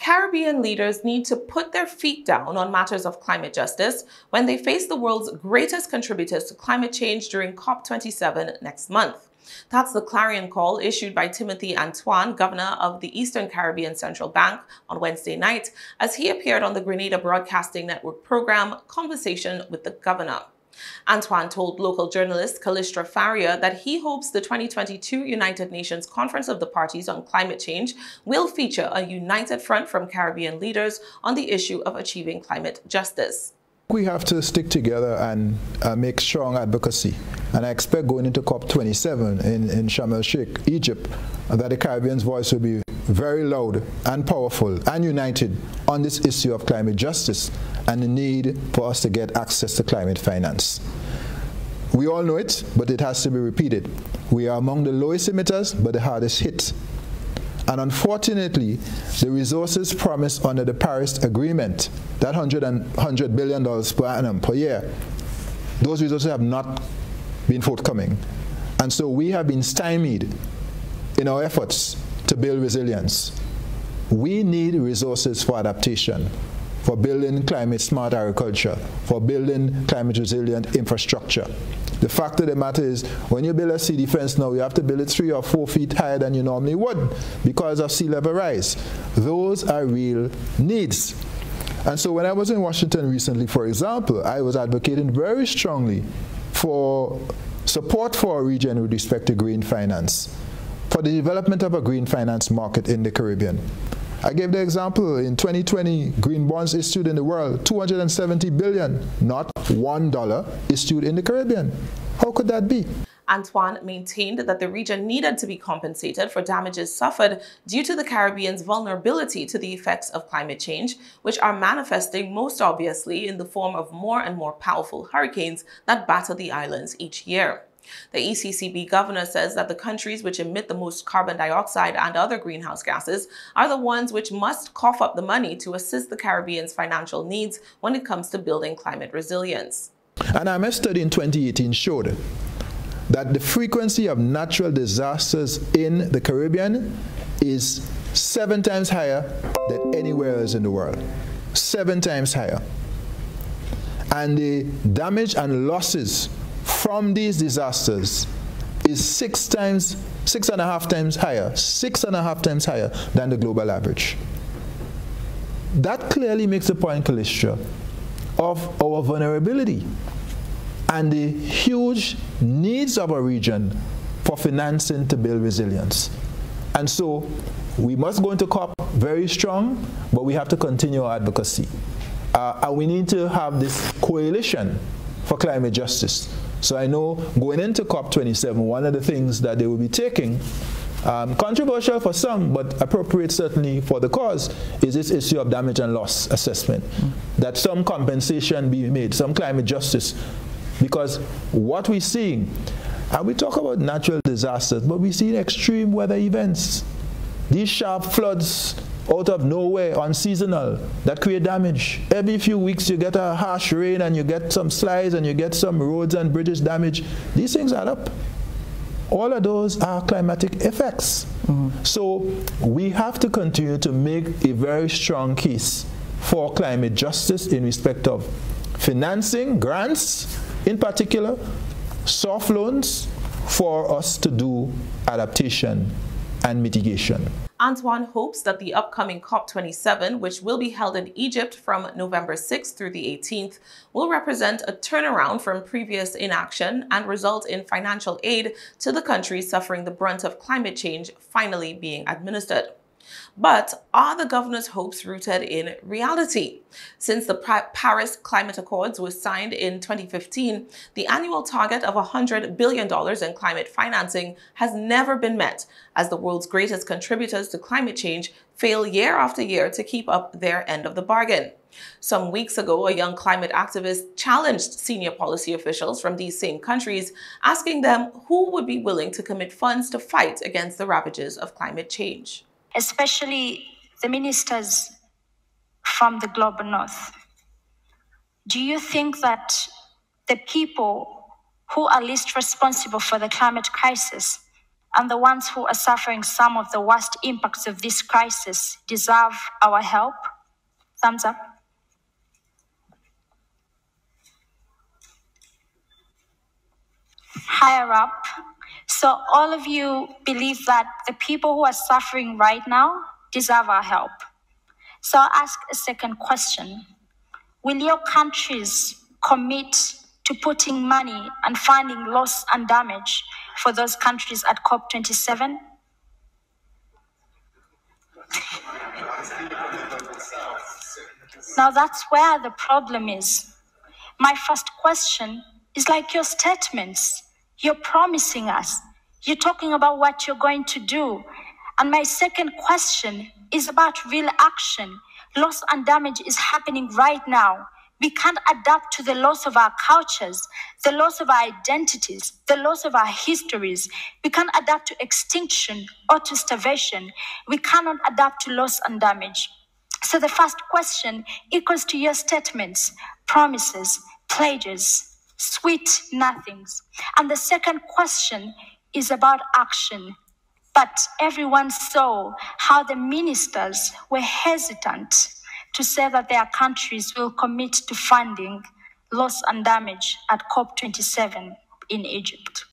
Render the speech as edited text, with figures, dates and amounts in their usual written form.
Caribbean leaders need to put their feet down on matters of climate justice when they face the world's greatest contributors to climate change during COP27 next month. That's the clarion call issued by Timothy Antoine, governor of the Eastern Caribbean Central Bank, on Wednesday night, as he appeared on the Grenada Broadcasting Network program Conversation with the Governor. Antoine told local journalist Callistra Faria that he hopes the 2022 United Nations Conference of the Parties on Climate Change will feature a united front from Caribbean leaders on the issue of achieving climate justice. We have to stick together and make strong advocacy. And I expect going into COP27 in Sharm el-Sheikh, Egypt, that the Caribbean's voice will be very loud and powerful and united on this issue of climate justice and the need for us to get access to climate finance. We all know it, but it has to be repeated. We are among the lowest emitters, but the hardest hit. And unfortunately, the resources promised under the Paris Agreement, that $100 billion per annum per year, those resources have not been forthcoming. And so we have been stymied in our efforts to build resilience. We need resources for adaptation, for building climate-smart agriculture, for building climate-resilient infrastructure. The fact of the matter is, when you build a sea defense now, you have to build it 3 or 4 feet higher than you normally would because of sea level rise. Those are real needs. And so when I was in Washington recently, for example, I was advocating very strongly for support for our region with respect to green finance, for the development of a green finance market in the Caribbean. I gave the example, in 2020, green bonds issued in the world, $270 billion, not $1 issued in the Caribbean. How could that be? Antoine maintained that the region needed to be compensated for damages suffered due to the Caribbean's vulnerability to the effects of climate change, which are manifesting most obviously in the form of more and more powerful hurricanes that batter the islands each year. The ECCB governor says that the countries which emit the most carbon dioxide and other greenhouse gases are the ones which must cough up the money to assist the Caribbean's financial needs when it comes to building climate resilience. And a study in 2018 showed that the frequency of natural disasters in the Caribbean is 7 times higher than anywhere else in the world. 7 times higher. And the damage and losses from these disasters is 6.5 times higher, 6.5 times higher than the global average. That clearly makes the point, Callistra, of our vulnerability and the huge needs of our region for financing to build resilience. And so we must go into COP very strong, but we have to continue our advocacy. And we need to have this coalition for climate justice. So I know going into COP27, one of the things that they will be taking, controversial for some, but appropriate certainly for the cause, is this issue of damage and loss assessment. That some compensation be made, some climate justice. Because what we're seeing, and we talk about natural disasters, but we see extreme weather events. These sharp floods out of nowhere, unseasonal, that create damage. Every few weeks you get a harsh rain and you get some slides and you get some roads and bridges damage. These things add up. All of those are climatic effects. So we have to continue to make a very strong case for climate justice in respect of financing, grants in particular, soft loans for us to do adaptation and mitigation. Antoine hopes that the upcoming COP27, which will be held in Egypt from November 6th through the 18th, will represent a turnaround from previous inaction and result in financial aid to the countries suffering the brunt of climate change finally being administered. But are the governor's hopes rooted in reality? Since the Paris Climate Accords was signed in 2015, the annual target of $100 billion in climate financing has never been met, as the world's greatest contributors to climate change fail year after year to keep up their end of the bargain. Some weeks ago, a young climate activist challenged senior policy officials from these same countries, asking them who would be willing to commit funds to fight against the ravages of climate change. Especially the ministers from the global north. Do you think that the people who are least responsible for the climate crisis and the ones who are suffering some of the worst impacts of this crisis deserve our help? Thumbs up. Higher up. So all of you believe that the people who are suffering right now deserve our help. So I'll ask a second question. Will your countries commit to putting money and funding loss and damage for those countries at COP27? Now that's where the problem is. My first question is like your statements. You're promising us. You're talking about what you're going to do. And my second question is about real action. Loss and damage is happening right now. We can't adapt to the loss of our cultures, the loss of our identities, the loss of our histories. We can't adapt to extinction or to starvation. We cannot adapt to loss and damage. So the first question equals to your statements, promises, pledges, sweet nothings. And the second question is about action. But everyone saw how the ministers were hesitant to say that their countries will commit to funding loss and damage at COP27 in Egypt.